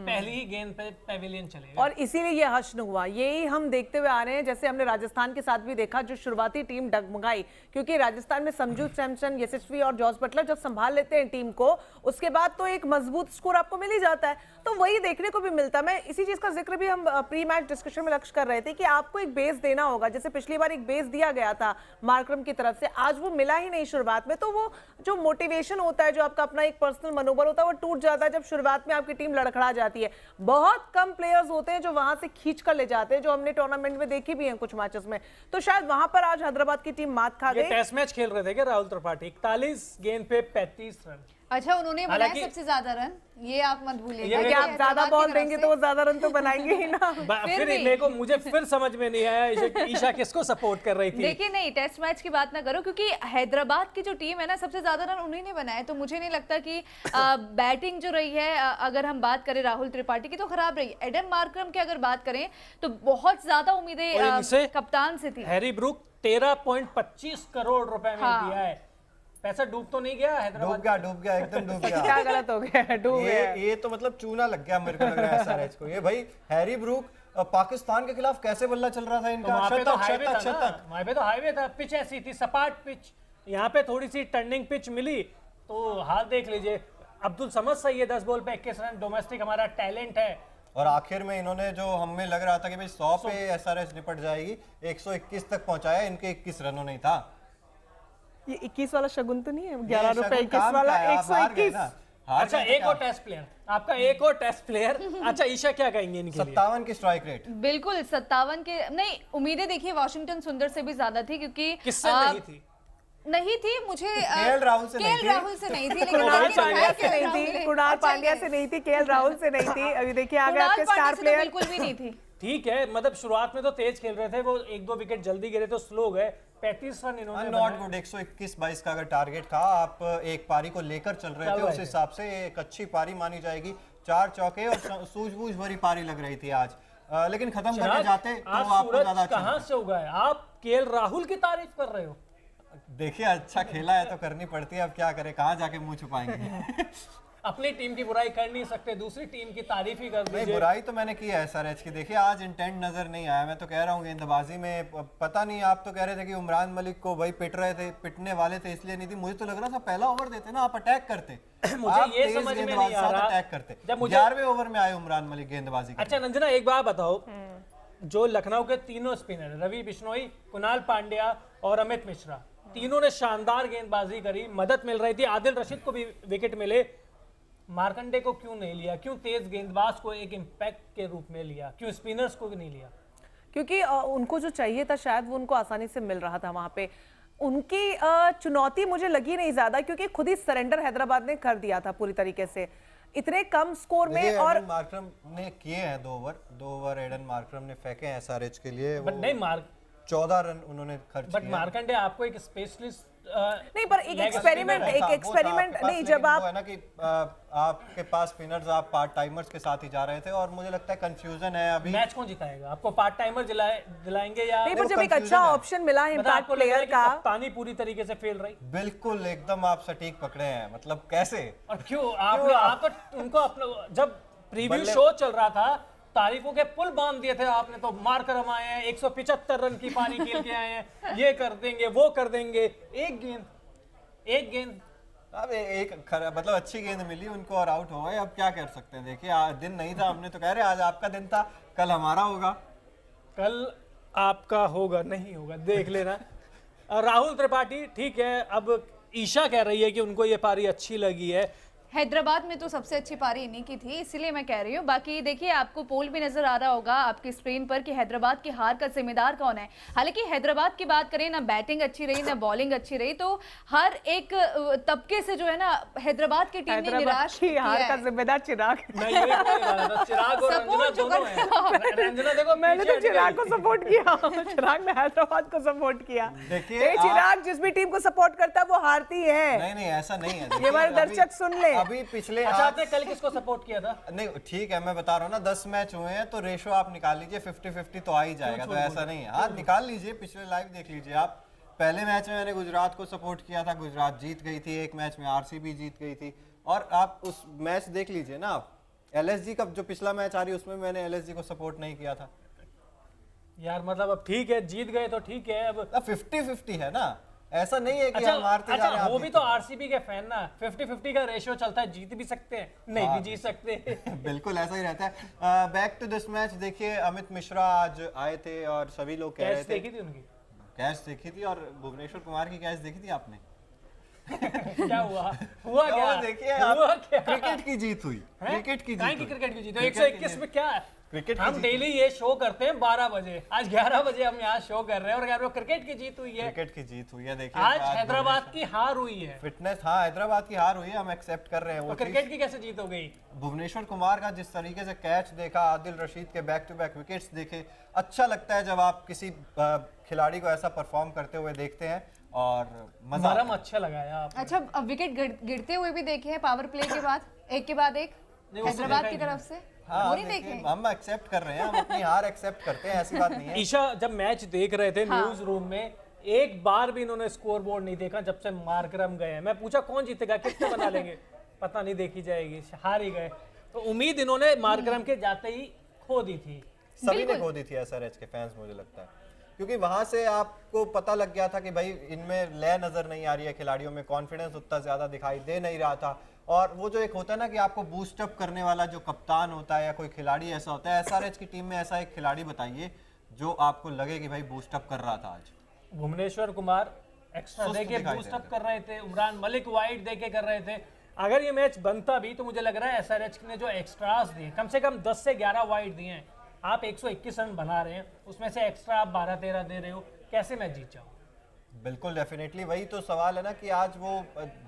पहली ही गेंद पे पेविलियन चलेगा और इसीलिए ये हश्न हुआ। यही हम देखते हुए आ रहे हैं, जैसे हमने राजस्थान के साथ भी देखा, जो शुरुआती टीम डगमगाई, क्योंकि राजस्थान में संजू सैमसन, यशस्वी और जॉस बटलर जब संभाल लेते हैं टीम को, उसके बाद तो एक मजबूत स्कोर आपको मिल ही जाता है। तो वही देखने को भी मिलता है। मैं इसी चीज का जिक्र भी हम प्री मैच डिस्कशन में लक्ष्य कर रहे थे कि आपको एक बेस देना होगा। जैसे पिछली बार एक बेस दिया गया था मार्करम की तरफ से, आज वो मिला ही नहीं शुरुआत में, तो वो जो मोटिवेशन होता है, जो आपका अपना एक पर्सनल मनोबल होता है, वो टूट जाता है जब शुरुआत में आपकी टीम लड़खड़ा जाती है। बहुत कम प्लेयर्स होते हैं जो वहां से खींच कर ले जाते हैं, जो हमने टूर्नामेंट में देखी भी हैं कुछ मैचेस में। तो शायद वहां पर आज हैदराबाद की टीम मात खा गई। टेस्ट मैच खेल रहे थे क्या राहुल त्रिपाठी? 41 गेंद पे 35 रन। अच्छा, उन्होंने बनाए सबसे ज्यादा रन, ये आप मत भूलिएगा कि आप ज्यादा बॉल देंगे तो वो ज्यादा रन तो बनाएंगे ही ना। फिर मुझे समझ में नहीं आया ईशा किसको सपोर्ट कर रही थी। देखिए, नहीं, टेस्ट मैच की बात ना करो, क्योंकि हैदराबाद की जो टीम है ना, सबसे ज्यादा रन उन्हीं ने बनाए। तो मुझे नहीं लगता कि बैटिंग जो रही है, अगर हम बात करें राहुल त्रिपाठी की, तो खराब रही। एडम मार्करम की अगर बात करें तो बहुत ज्यादा उम्मीदें कप्तान से थी। हैरी ब्रूक 13.25 करोड़ रुपए में दिया है। पैसा डूब तो नहीं गया हैदराबाद? डूब गया एकदम डूब गया। क्या गलत हो गया? डूब गया। ये तो मतलब चूना लग गया मेरे को लग रहा है एसआरएच को। ये भाई हैरी ब्रूक पाकिस्तान के खिलाफ कैसे बल्ला चल रहा था इनका। वहां पे तो हाईवे था, पिच ऐसी थी, सपाट पिच। यहाँ पे थोड़ी सी टर्निंग पिच मिली तो हाल देख लीजिए। अब्दुल समद सही है, 10 बॉल पे 21 रन। डोमेस्टिक हमारा टैलेंट है। और आखिर में इन्होंने जो हमें लग रहा था कि भाई 100 पे एसआरएच निपट जाएगी, 121 तक पहुंचाया। इनके 21 रनों नहीं था। ये 21 वाला शगुन तो नहीं है? 11 रुपए 21 वाला 121। अच्छा, एक और टेस्ट प्लेयर, आपका एक और टेस्ट प्लेयर। अच्छा, ईशा क्या कहेंगे इनके लिए? 57 की स्ट्राइक रेट। बिल्कुल 57 के नहीं, उम्मीदें देखिए वाशिंगटन सुंदर से भी ज्यादा थी, क्योंकि किससे नहीं थी मुझे केएल राहुल से नहीं थी, लेकिन कुणाल पांड्या से नहीं थी, कुणाल पांड्या से नहीं थी, केएल राहुल से नहीं थी। अभी देखिए आगे आपके स्टार प्लेयर बिल्कुल भी नहीं थी। ठीक है, मतलब शुरुआत में तो तेज खेल रहे थे, वो 1-2 विकेट जल्दी गिरे तो स्लो गए। 35 रन इन्होंने नॉट गुड। 121-22 का अगर टारगेट था, आप एक पारी को लेकर चल रहे थे, उस हिसाब से एक अच्छी पारी मानी जाएगी। 4 चौके और सूझबूझ भरी पारी लग रही थी आज। लेकिन खत्म करके जाते तो आपको ज्यादा अच्छा। कहां से उगा है? आप केएल राहुल की तारीफ कर रहे हो। देखिए, अच्छा खेला है तो करनी पड़ती है, अब क्या करें, कहां जाके मुंह छुपाएंगे। अपनी टीम की बुराई कर नहीं सकते, दूसरी टीम की तारीफ ही कर दीजिए। बुराई तो मैंने की है एसआरएच की। देखिए, आज इंटेंट नजर नहीं आया। मैं तो कह रहा हूँ गेंदबाजी में पता नहीं, आप तो कह रहे थे कि उमरान मलिक को भाई पिट रहे थे, पिटने वाले थे, इसलिए नहीं थी। मुझे तो लग रहा था पहला ओवर देते ना, आप अटैक करते। मुझे ये समझ में नहीं आ रहा, अटैक करते। जब 11वें ओवर में आए उमरान मलिक गेंदबाजी। अच्छा नंजना, एक बात बताओ, जो लखनऊ के तीनों स्पिनर, रवि बिश्नोई, कुणाल पांड्या और अमित मिश्रा, तीनों ने शानदार गेंदबाजी करी, मदद मिल रही थी। आदिल रशीद को भी विकेट मिले। मार्कंडे को क्यों नहीं लिया? क्यों तेज गेंदबाज को एक इंपैक्ट के रूप में लिया? क्यों स्पिनर्स को नहीं लिया? क्योंकि उनको जो चाहिए था शायद वो उनको आसानी से मिल रहा था वहां पे। उनकी चुनौती मुझे लगी नहीं ज्यादा, क्योंकि खुद ही सरेंडर हैदराबाद ने कर दिया था पूरी तरीके से इतने कम स्कोर में। और मार्करम ने किए हैं 2 ओवर एडन मार्करम ने फेंके हैं एसआरएच के लिए। बट नहीं, 14 रन उन्होंने खर्च किए। बट मार्कंडे आपको एक स्पेशलिस्ट नहीं, पर एक एक्सपेरिमेंट नहीं, जब आप है ना कि आपके पास स्पिनर्स, आप पार्ट टाइमर्स के साथ ही जा रहे थे, और मुझे लगता है कंफ्यूजन है अभी। मैच कौन जिताएगा? आपको पार्ट टाइमर दिलाएंगे या नहीं? पर जब एक अच्छा ऑप्शन मिला है इम्पैक्ट प्लेयर का, कप्तानी पूरी तरीके से फेल रही। बिल्कुल एकदम आप सटीक पकड़े हैं। मतलब कैसे और क्यों आप तो उनको अपना, जब प्रीव्यू शो चल रहा था, तारीफों के पुल बांध दिए थे आपने, तो मारकर हम आए हैं, 175 रन की पारी खेल के आए हैं, ये कर देंगे, वो कर देंगे। एक गेंद अब मतलब अच्छी गेंद मिली उनको और आउट हो गए। अब क्या कर सकते हैं? देखिए, दिन नहीं था, हमने तो कह रहे आज आपका दिन था, कल हमारा होगा। कल आपका होगा, नहीं होगा, देख लेना। राहुल त्रिपाठी ठीक है, अब ईशा कह रही है कि उनको ये पारी अच्छी लगी है। हैदराबाद में तो सबसे अच्छी पारी इन्हीं की थी, इसीलिए मैं कह रही हूँ। बाकी देखिए, आपको पोल भी नजर आ रहा होगा आपकी स्क्रीन पर कि हैदराबाद की हार का जिम्मेदार कौन है। हालांकि हैदराबाद की बात करें, ना बैटिंग अच्छी रही ना बॉलिंग अच्छी रही, तो हर एक तबके से जो है ना हैदराबाद की टीम ने निराश की हार का जिम्मेदार चिराग। चिराग और रंजना दोनों हैं। रंजना देखो, मैंने तो चिराग को सपोर्ट किया, चिराग ने हैदराबाद को सपोर्ट किया। देखिए, चिराग जिस भी टीम को सपोर्ट करता है वो हारती है। नहीं, ऐसा नहीं है। ये हमारे दर्शक सुन ले। अभी पिछले आपने कल किसको सपोर्ट किया था? नहीं, ठीक है, मैं बता रहा हूँ ना, 10 मैच हुए हैं तो रेशो आप निकाल लीजिए, 50-50 तो आ ही जाएगा। तो ऐसा नहीं है, हाँ निकाल लीजिए, पिछले लाइव देख लीजिए आप। पहले मैच में मैंने गुजरात को सपोर्ट किया था, गुजरात जीत गई थी। एक मैच में आरसीबी जीत गई थी। और आप उस मैच देख लीजिए ना, आप LSG का जो पिछला मैच आ रही उसमें मैंने LSG को सपोर्ट नहीं किया था। यार मतलब अब ठीक है, जीत गए तो ठीक है। अब 50-50 है ना, ऐसा नहीं है कि अच्छा हम हारते जा रहे हैं। वो भी तो आरसीबी के फैन ना, 50-50 का रेशियो चलता है, जीत भी सकते हैं नहीं भी जीत सकते। बिल्कुल ऐसा ही रहता है। बैक टू दिस मैच, देखिए अमित मिश्रा आज आए थे और सभी लोग कह रहे कैच थे, देखी थी उनकी? कैच देखी थी और भुवनेश्वर कुमार की कैच देखी थी आपने? क्या हुआ क्या? देखिए हुआ क्या? क्रिकेट की जीत हुई, क्रिकेट की काहे जीत की हुई। क्रिकेट की जीत? क्रिकेट 121 की में क्या है? क्रिकेट की हम जीत डेली ये शो करते हैं 12 बजे, आज 11 बजे हम यहाँ शो कर रहे हैं और कह रहे हो क्रिकेट की जीत हुई है। क्रिकेट की जीत हुई है। देखिए आज हैदराबाद की हार हुई है, फिटनेस, हाँ हैदराबाद की हार हुई है, हम एक्सेप्ट कर रहे हैं वो तो क्रिकेट की कैसे जीत हो गई? भुवनेश्वर कुमार का जिस तरीके से कैच देखा, आदिल रशीद के बैक टू बैक विकेट्स देखे, अच्छा लगता है जब आप किसी खिलाड़ी को ऐसा परफॉर्म करते हुए देखते हैं और मजा आता है। अच्छा लगाया आपने। अच्छा, अब विकेट गिरते हुए भी देखे हैं पावर प्ले के बाद, एक के बाद एक हैदराबाद की तरफ से। हाँ, वो नहीं देखिए, देखे? हम एक्सेप्ट कर रहे हैं, हम अपनी हार एक्सेप्ट करते हैं, ऐसी बात नहीं है। ईशा जब मैच देख रहे थे न्यूज रूम में, एक बार भी इन्होंने स्कोर बोर्ड नहीं देखा जब से मार्करम गए हैं। मैं पूछा कौन जीतेगा, कितने बना लेंगे, पता नहीं, देखी जाएगी, हार ही गए। तो उम्मीद इन्होंने मार्करम के जाते ही खो दी थी। सभी ने खो दी थी SRH के फैंस, मुझे लगता है, क्योंकि वहां से आपको पता लग गया था कि भाई इनमें लय नजर नहीं आ रही है, खिलाड़ियों में कॉन्फिडेंस उतना ज्यादा दिखाई दे नहीं रहा था। और वो जो एक होता है ना कि आपको बूस्ट अप करने वाला जो कप्तान होता है या कोई खिलाड़ी ऐसा होता है, SRH की टीम में ऐसा एक खिलाड़ी बताइए जो आपको लगे कि भाई बूस्ट अप कर रहा था आज। भुवनेश्वर कुमार एक्स्ट्रा सुस्त देके दिखाई बूस्ट दे अप कर रहे थे, उमरान मलिक वाइड देके कर रहे थे। अगर ये मैच बनता भी तो मुझे लग रहा है SRH ने जो एक्स्ट्रास दिए, कम से कम 10 से 11 वाइड दिए हैं, आप 121 रन बना रहे हैं, उसमें से एक्स्ट्रा आप 12-13 दे रहे हो, कैसे मैच जीत जाओ? बिल्कुल डेफिनेटली, वही तो सवाल है ना कि आज वो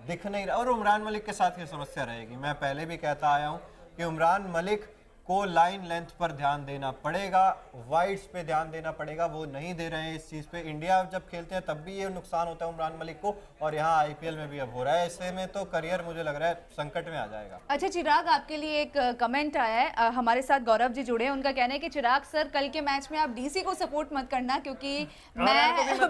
दिख नहीं रहा। और उमरान मलिक के साथ ये समस्या रहेगी, मैं पहले भी कहता आया हूँ कि उमरान मलिक को लाइन लेंथ पर ध्यान देना पड़ेगा, वाइड्स पे ध्यान देना पड़ेगा, वो नहीं दे रहे हैं इस चीज़ पे। इंडिया जब खेलते हैं तब भी ये नुकसान होता है उमरान मलिक को, और यहाँ IPL में भी अब हो रहा है। ऐसे में तो करियर मुझे लग रहा है संकट में आ जाएगा। अच्छा चिराग, आपके लिए एक कमेंट आया है, हमारे साथ गौरव जी जुड़े हैं, उनका कहना है कि चिराग सर कल के मैच में आप DC को सपोर्ट मत करना, क्योंकि मैं तो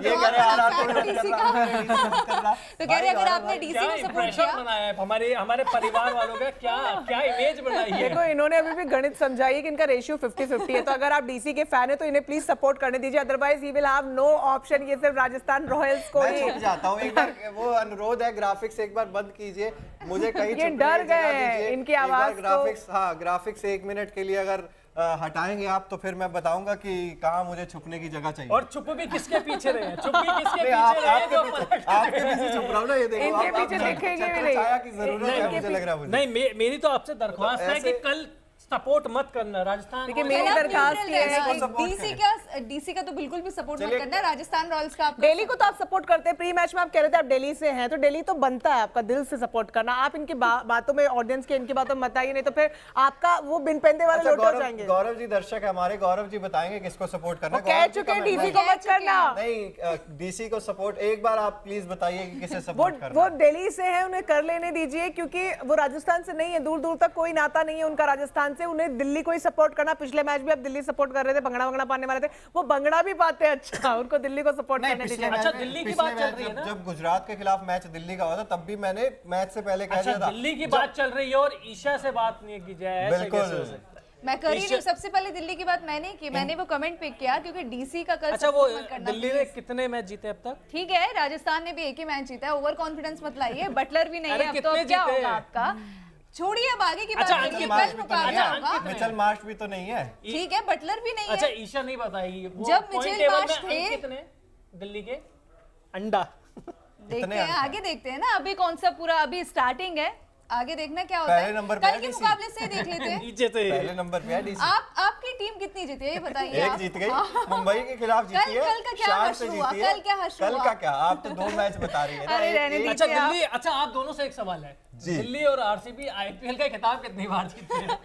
कह रहे अगर आपने DC को सपोर्ट किया, बनाया है हमारे परिवार वालों का, क्या इमेज बनाई है। देखो इन्होंने अभी भी गणित समझाई कि इनका रेशियो 50-50 है, तो अगर आप DC के फैन है तो इन्हें प्लीज सपोर्ट करने दीजिए, otherwise he will have no option. ये सिर्फ राजस्थान रॉयल्स को मैं ही छुप जाता हूँ, एक बार वो अनुरोध है, ग्राफिक्स एक बार बंद कीजिए, मुझे कहीं ये डर गए हैं इनकी आवाज को। ग्राफिक्स, हाँ ग्राफिक्स 1 मिनट के लिए अगर हटाएंगे आप तो फिर मैं बताऊंगा कि कहाँ मुझे छुपने की जगह चाहिए। और छुप भी किसके पीछे रहे हैं, छुप भी किसके पीछे आप रहे हैं जो आपके पीछे छुप रहा हूँ ना, ये देखो इनके आप पीछे देखेंगे भी छाया की नहीं। जरूरत है, मुझे लग रहा है मुझे। नहीं, मेरी तो आपसे दरख्वास्त है कि कल सपोर्ट मत करना राजस्थान। देखिए मेरी दरखास्त ये है कि DC का तो बिल्कुल भी सपोर्ट मत करना, राजस्थान रॉयल्स का आप दिल्ली को तो आप सपोर्ट करते हैं। प्री मैच में आप कह रहे थे आप दिल्ली से हैं, तो दिल्ली तो बनता है आपका दिल से सपोर्ट करना। आप इनकी बातों में, ऑडियंस के इनकी बातों में मत आइए, नहीं तो फिर आपका वो बिन पेंदे वाले लोटे हो जाएंगे। गौरव जी दर्शक है हमारे, गौरव जी बताएंगे किसको सपोर्ट करना है। कह चुके हैं DC को मत करना। नहीं, DC को सपोर्ट एक बार आप प्लीज बताइए कि किसे सपोर्ट करना वो दिल्ली से है, उन्हें कर लेने दीजिए, क्योंकि वो राजस्थान से नहीं है, दूर दूर तक कोई नाता नहीं है उनका राजस्थान से। उन्हें दिल्ली को ही सपोर्ट करना। पिछले मैच भी आप दिल्ली सपोर्ट कर रहे थे, भंगड़ा पाने वाले थे, वो भंगड़ा भी पाते हैं। अच्छा, उनको दिल्ली को सपोर्ट करने दीजिए। अच्छा, दिल्ली की बात चल रही है ना? जब गुजरात के खिलाफ मैच दिल्ली का हुआ था तब भी मैंने मैच से पहले कह दिया था दिल्ली की बात चल रही है और ईशा से बात नहीं की जाए, बिल्कुल मैं कर रही हूँ। सबसे पहले दिल्ली की बात मैंने की, मैंने वो कमेंट पिक किया क्योंकि DC का कल अच्छा, वो दिल्ली ने कितने मैच जीते अब तक? ठीक है, राजस्थान ने भी एक ही मैच जीता है, ओवर कॉन्फिडेंस मत लाइए। बटलर भी नहीं है, अब तो अब क्या होगा आपका, छोड़िए अब आगे की बात करिए। कल मुकाबला होगा, मिचेल मार्श भी तो नहीं है। ठीक है, बटलर भी नहीं है। अच्छा, ईशा नहीं बताएगी जब मिचेल मार्श थे कितने दिल्ली के अंडा देखते हैं, आगे देखते हैं ना, अभी कौन सा पूरा अभी स्टार्टिंग है, आगे देखना क्या होता है। पहले नंबर पे कल के मुकाबले से देख लेते हैं। नीचे से पहले नंबर पे है DC। आपकी टीम कितनी जीती है ये बताइए। एक आप। जीत गई, मुंबई के खिलाफ जीती है, कल का क्या शान हश्र से हुआ? जीती है। कल क्या हश्र कल हुआ? का क्या, आप तो 2 मैच बता रही है ना। अरे रहने दीजिए अच्छा आप। दिल्ली, अच्छा आप दोनों से एक सवाल है, दिल्ली और RCB IPL का खिताब कितनी बार जीते हैं?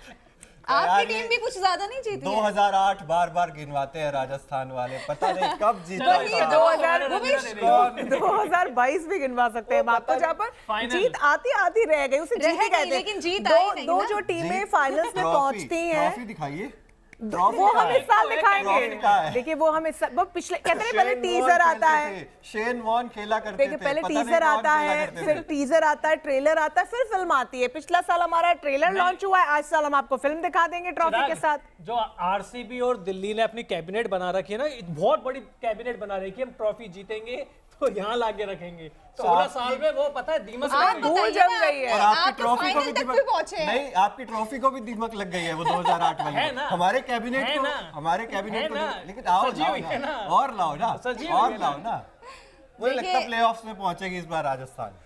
आपकी टीम भी कुछ ज्यादा नहीं जीती है। 2008 बार गिनवाते हैं राजस्थान वाले, पता नहीं कब जीता वही था। 2022 भी गिनवा सकते हैं आपको, जहाँ पर जीत आती रह गई, उसे जीत ही कहते हैं। लेकिन जीत आई नहीं दो ना। जो टीमें फाइनल्स में पहुंचती हैं, ट्रॉफी दिखाइए। वो हम इस साल ट्रॉफी दिखाएंगे। कहाँ है? देखिए वो हम वो पिछले कहते हैं पहले टीजर आता है, शेन वॉर्न खेला करते देखिए थे, पहले पता नहीं टीजर कौन आता खेला है, करते फिर थे। टीजर आता है, ट्रेलर आता है, फिर फिल्म आती है। पिछला साल हमारा ट्रेलर लॉन्च हुआ है, आज साल हम आपको फिल्म दिखा देंगे ट्रॉफी के साथ। जो आरसीबी और दिल्ली ने अपनी कैबिनेट बना रखी है ना, बहुत बड़ी कैबिनेट बना रखी है, हम ट्रॉफी जीतेंगे तो यहाँ लाके रखेंगे। 16 साल में वो पता है दीमक आप लग गई। धूल जम गई है। और आप आपकी तो ट्रॉफी को भी फाइनल तक दीमक भी पहुंचे हैं। नहीं, आपकी ट्रॉफी को भी दीमक लग गई है वो 2008 वाली है ना? हमारे कैबिनेट है को, ना? हमारे कैबिनेट है को ना? लेकिन आओ सजी हुई है लाओ ना? ना, और लाओ ना, सजी हुई और है लाओ ना? ना। मुझे लगता है देखिए- प्लेऑफ्स में पहुंचेगी इस बार राजस्थान,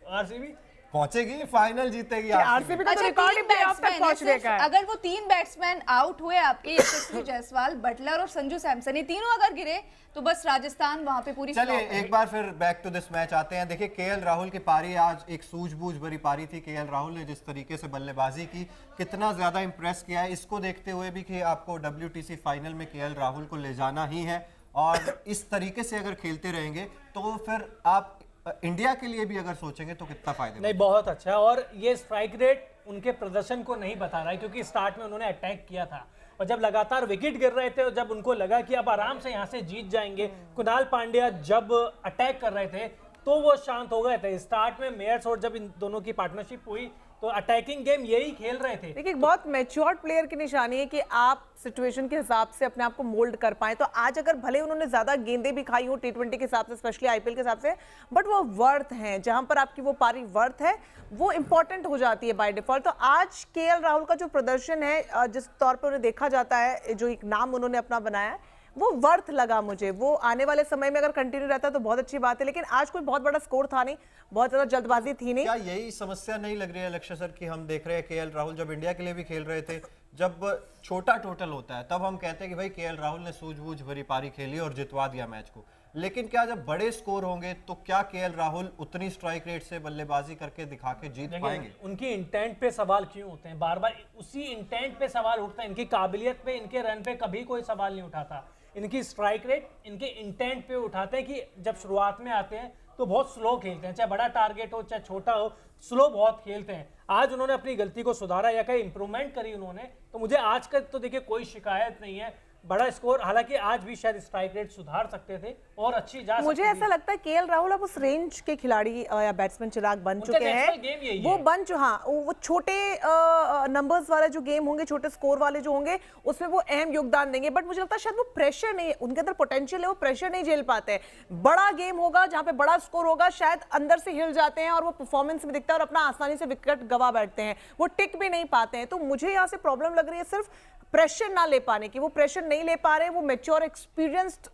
आरसीबी पहुंचेगी, फाइनल जीतेगी आरसीबी का तो अच्छा, रिकॉर्ड ही तीन प्लेऑफ तक बैट्समैन पहुंचने हैं का है। सिर्फ। अगर वो 3 बैट्समैन आउट हुए आपके, यशस्वी जायसवाल, बटलर और संजू सैमसन, ये तीनों अगर गिरे तो बस राजस्थान वहां पे पूरी चलिए flop है। एक बार फिर बैक टू दिस मैच आते हैं। देखिए केएल राहुल की पारी आज एक सूझबूझ भरी पारी थी। केएल राहुल ने जिस तरीके से बल्लेबाजी की, कितना ज्यादा इंप्रेस किया है, इसको देखते हुए भी कि आपको WTC फाइनल में केएल राहुल को ले जाना ही है, और इस तरीके से अगर खेलते रहेंगे तो फिर आप इंडिया के लिए भी अगर सोचेंगे तो कितना फायदा। नहीं, बहुत अच्छा है। और ये स्ट्राइक रेट उनके प्रदर्शन को नहीं बता रहा है, क्योंकि स्टार्ट में उन्होंने अटैक किया था और जब लगातार विकेट गिर रहे थे और जब उनको लगा कि अब आराम से यहाँ से जीत जाएंगे, कुणाल पांड्या जब अटैक कर रहे थे तो वो शांत हो गए थे। स्टार्ट में मेयर्स और जब इन दोनों की पार्टनरशिप हुई तो अटैकिंग गेम यही खेल रहे थे। देखिए बहुत मैच्योर्ड प्लेयर की निशानी है कि आप सिचुएशन के हिसाब से अपने आप को मोल्ड कर पाए। तो आज अगर भले उन्होंने ज्यादा गेंदें भी खाई हो T20 के हिसाब से, स्पेशली आईपीएल के हिसाब से, बट वो वर्थ हैं, जहां पर आपकी वो पारी वर्थ है वो इंपॉर्टेंट हो जाती है बाय डिफॉल्ट। तो आज केएल राहुल का जो प्रदर्शन है, जिस तौर पर उन्हें देखा जाता है, जो एक नाम उन्होंने अपना बनाया है, वो वर्थ लगा मुझे। वो आने वाले समय में अगर कंटिन्यू रहता तो बहुत अच्छी बात है, लेकिन आज कोई बहुत बड़ा स्कोर था नहीं, बहुत ज्यादा जल्दबाजी थी नहीं। क्या यही समस्या नहीं लग रही है लक्ष्य सर कि हम देख रहे हैं केएल राहुल जब इंडिया के लिए भी खेल रहे थे, जब छोटा टोटल होता है तब हम कहते हैं कि भाई केएल राहुल ने सूझबूझ भरी पारी खेली और जितवा दिया मैच को, लेकिन क्या जब बड़े स्कोर होंगे तो क्या केएल राहुल उतनी स्ट्राइक रेट से बल्लेबाजी करके दिखा के जीत पाएंगे? उनकी इंटेंट पे सवाल क्यों होते हैं? बार बार उसी इंटेंट पे सवाल उठता है। इनकी काबिलियत पे, इनके रन पे कभी कोई सवाल नहीं उठाता। इनकी स्ट्राइक रेट इनके इंटेंट पे उठाते हैं कि जब शुरुआत में आते हैं तो बहुत स्लो खेलते हैं, चाहे बड़ा टारगेट हो चाहे छोटा हो, स्लो बहुत खेलते हैं। आज उन्होंने अपनी गलती को सुधारा या कहीं इंप्रूवमेंट करी उन्होंने, तो मुझे आज का तो देखिए कोई शिकायत नहीं है। बड़ा स्कोर, हालांकि आज भी शायद स्ट्राइक रेट सुधार सकते थे और अच्छी जा मुझे सकती ऐसा थी। लगता है केएल राहुल अब उस रेंज के खिलाड़ी या बैट्समैन चिराग बन उनका चुके नेशनल हैं। गेम यही वो है। बन हाँ, वो छोटे नंबर्स वाले जो गेम होंगे, छोटे स्कोर वाले जो होंगे, उसमें वो अहम योगदान देंगे। बट मुझे लगता है शायद वो प्रेशर नहीं, उनके अंदर पोटेंशियल है, वो प्रेशर नहीं झेल पाते हैं। बड़ा गेम होगा जहां पे बड़ा स्कोर होगा, शायद अंदर से हिल जाते हैं और वो परफॉर्मेंस में दिखता है और अपना आसानी से विकेट गवा बैठते हैं, वो टिक भी नहीं पाते हैं। तो मुझे यहाँ से प्रॉब्लम लग रही है सिर्फ प्रेशर ना ले पाने की। वो प्रेशर नहीं ले पा रहे, वो मैच्योर एक्सपीरियंस्ड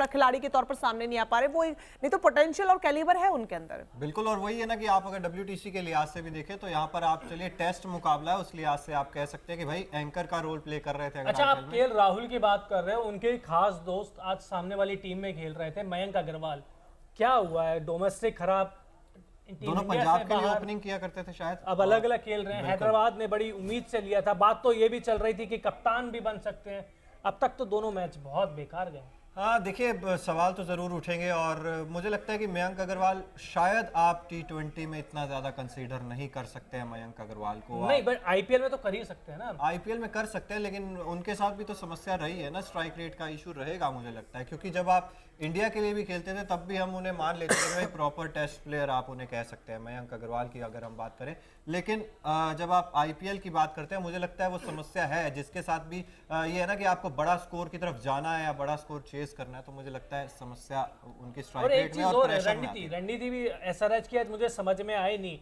खिलाड़ी के तौर पर सामने नहीं आ पा रहे। वो नहीं तो पोटेंशियल और कैलिबर है उनके अंदर। बिल्कुल, और वही है ना कि आप अगर WTC के लिहाज से भी देखें तो यहाँ पर आप चलिए टेस्ट मुकाबला है, उस लिहाज से आप कह सकते हैं कि भाई एंकर का रोल प्ले कर रहे थे। अगर अच्छा, आप IPL में केएल राहुल की बात कर रहे हो, उनके एक खास दोस्त आज सामने वाली टीम में खेल रहे थे, मयंक अग्रवाल। क्या हुआ है? डोमेस्टिक खराब, टीम दोनों इंडिया पंजाब से के लिए बाहर, ओपनिंग किया करते थे शायद, अब अलग अलग खेल रहे हैं। हैदराबाद ने बड़ी उम्मीद से लिया था, बात तो ये भी चल रही थी कि कप्तान भी बन सकते हैं। अब तक तो दोनों मैच बहुत बेकार गए। हाँ देखिए, सवाल तो जरूर उठेंगे और मुझे लगता है कि मयंक अग्रवाल शायद आप T20 में इतना ज्यादा कंसीडर नहीं कर सकते हैं मयंक अग्रवाल को। नहीं, बट आईपीएल में तो कर ही सकते हैं ना। आईपीएल में कर सकते हैं, लेकिन उनके साथ भी तो समस्या रही है ना, स्ट्राइक रेट का इशू रहेगा मुझे लगता है, क्योंकि जब आप इंडिया के लिए भी खेलते थे तब भी हम उन्हें मान लेते थे भाई प्रॉपर टेस्ट प्लेयर आप उन्हें कह सकते हैं, मयंक अग्रवाल की अगर हम बात करें। लेकिन जब आप आईपीएल की बात करते हैं, मुझे लगता है वो समस्या है जिसके साथ भी ये है ना कि आपको बड़ा स्कोर की तरफ जाना है या बड़ा स्कोर चेस करना है, तो मुझे लगता है समस्या उनकी और स्ट्राइक एक रेट चीज में और और है, प्रेशर में आती है। रणनीति भी एसआरएच की आज मुझे समझ में आई नहीं।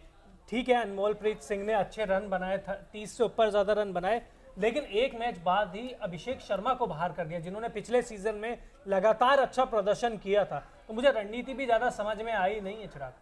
ठीक है, अनमोलप्रीत सिंह ने अच्छे रन बनाए, 30 से ऊपर ज्यादा रन बनाए, लेकिन एक मैच बाद ही अभिषेक शर्मा को बाहर कर दिया, जिन्होंने पिछले सीजन में लगातार अच्छा प्रदर्शन किया था। तो मुझे रणनीति भी ज्यादा समझ में आई नहीं है चिराग।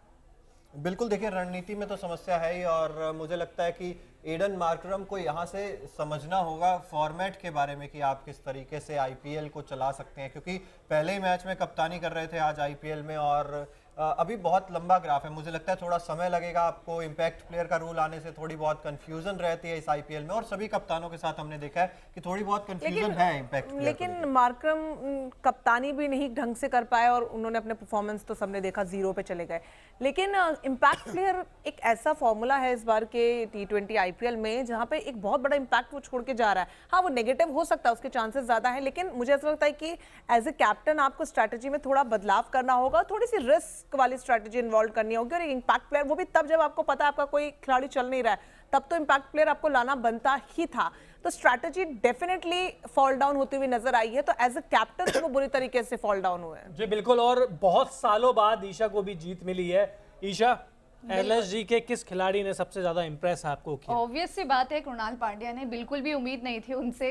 बिल्कुल, देखिए रणनीति में तो समस्या है ही, और मुझे लगता है कि एडन मार्करम को यहाँ से समझना होगा फॉर्मेट के बारे में कि आप किस तरीके से आईपीएल को चला सकते हैं, क्योंकि पहले ही मैच में कप्तानी कर रहे थे आज आईपीएल में, और अभी बहुत लंबा ग्राफ है, मुझे लगता है थोड़ा समय लगेगा आपको। इम्पैक्ट प्लेयर का रूल आने से थोड़ी बहुत कंफ्यूजन रहती है इस आईपीएल में, और सभी कप्तानों के साथ हमने देखा है कि थोड़ी बहुत कंफ्यूजन है इम्पैक्ट प्लेयर को लेकिन मार्करम कप्तानी भी नहीं ढंग से कर पाए और उन्होंने अपने परफॉर्मेंस तो सबने देखा 0 पे चले गए। लेकिन इम्पैक्ट प्लेयर एक ऐसा फॉर्मूला है इस बार के T20 आईपीएल में जहां पे एक बहुत बड़ा इम्पैक्ट वो छोड़ के जा रहा है। हाँ, वो नेगेटिव हो सकता है, उसके चांसेस ज्यादा है, लेकिन मुझे ऐसा लगता है कि एज ए कैप्टन आपको स्ट्रैटेजी में थोड़ा बदलाव करना होगा, थोड़ी सी रिस्क वाली स्ट्रैटेजी इन्वॉल्व करनी होगी। और एक इम्पैक्ट प्लेयर वो भी तब जब आपको पता है आपका कोई खिलाड़ी चल नहीं रहा है, तब तो इम्पैक्ट प्लेयर आपको लाना बनता ही था। तो स्ट्रैटेजी डेफिनेटली फॉल डाउन होती हुई नजर आई है, तो एज ए कैप्टन वो बुरी तरीके से फॉल डाउन हुए हैं। जी बिल्कुल, और बहुत सालों बाद ईशा को भी जीत मिली है। ईशा, एलएसजी के किस खिलाड़ी ने सबसे ज्यादा इंप्रेस आपको किया? ऑब्वियस सी बात है, कृणाल पांड्या ने, बिल्कुल भी उम्मीद नहीं थी उनसे।